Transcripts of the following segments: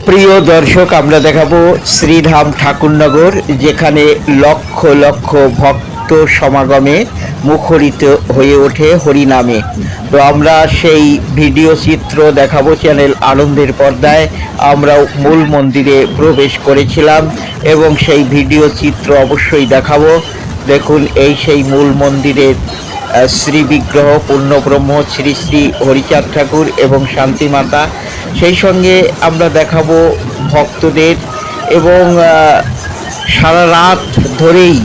প্রিয় দর্শক, আমরা দেখাবো শ্রীধাম ঠাকুরনগর, যেখানে লক্ষ লক্ষ ভক্ত সমাগমে মুখরিত হয়ে ওঠে হরিনামে। তো আমরা সেই ভিডিও চিত্র দেখাবো চ্যানেল আনন্দের পর্দায়। আমরা মূল মন্দিরে প্রবেশ করেছিলাম এবং সেই ভিডিও চিত্র অবশ্যই দেখাবো। দেখুন, এই সেই মূল মন্দিরের শ্রী বিগ্রহ পূর্ণব্রহ্ম শ্রী শ্রী হরিচাঁদ ঠাকুর এবং শান্তিমাতা। সেই সঙ্গে আমরা দেখাবো ভক্তদের এবং সারা রাত ধরেই,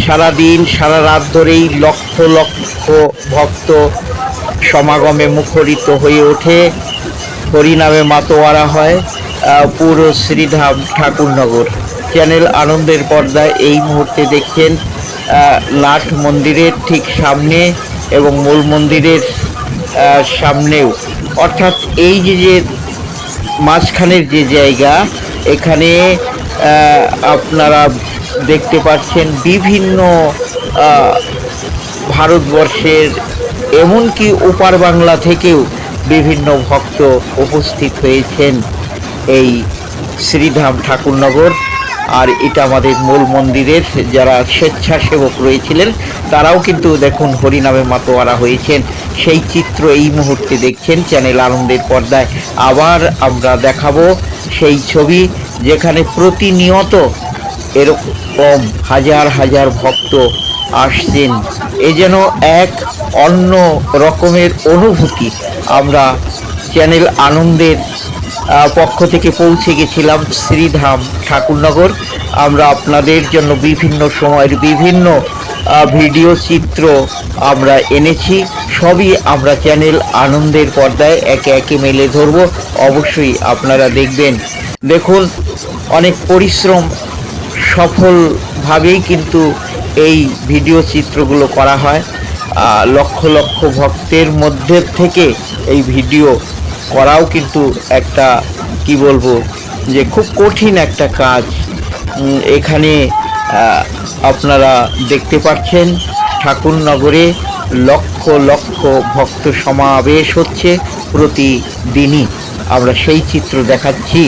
সারাদিন সারা রাত ধরেই লক্ষ লক্ষ ভক্ত সমাগমে মুখরিত হয়ে ওঠে, হরিনামে মাতোয়ারা হয় পুরো শ্রীধাম ঠাকুরনগর। চ্যানেল আনন্দের পর্দায় এই মুহূর্তে দেখছেন নাট মন্দিরের ঠিক সামনে এবং মূল মন্দিরের সামনেও, অর্থাৎ এই যে মাঝখানের যে জায়গা, এখানে আপনারা দেখতে পাচ্ছেন বিভিন্ন ভারতবর্ষের এমনকি ওপার বাংলা থেকেও বিভিন্ন ভক্ত উপস্থিত হয়েছেন এই শ্রীধাম ঠাকুরনগর। আর এটা আমাদের মূল মন্দিরের যারা স্বেচ্ছাসেবক রয়েছিলেন, তারাও কিন্তু দেখুন হরিনামে মাতোয়ারা হয়েছেন। সেই চিত্র এই মুহূর্তে দেখছেন চ্যানেল আনন্দের পর্দায়। আবার আমরা দেখাবো সেই ছবি, যেখানে প্রতিনিয়ত এরকম হাজার হাজার ভক্ত আসছেন। এ যেন এক অন্য রকমের অনুভূতি। আমরা চ্যানেল আনন্দের পক্ষ থেকে পৌঁছে গেছিলাম শ্রীধাম ঠাকুরনগর। আমরা আপনাদের জন্য বিভিন্ন সময়ের বিভিন্ন ভিডিও চিত্র আমরা এনেছি, সবই আমরা চ্যানেল আনন্দের পর্দায় একে একে মেলে ধরব। অবশ্যই আপনারা দেখবেন। দেখুন, অনেক পরিশ্রম সফলভাবেই কিন্তু এই ভিডিও চিত্রগুলো করা হয়। লক্ষ লক্ষ ভক্তের মধ্যে থেকে এই ভিডিও করাও কিন্তু একটা, কি বলবো, যে খুব কঠিন একটা কাজ। এখানে আপনারা দেখতে পাচ্ছেন ঠাকুরনগরে লক্ষ লক্ষ ভক্ত সমাবেশ হচ্ছে প্রতিদিনই। আমরা সেই চিত্র দেখাচ্ছি।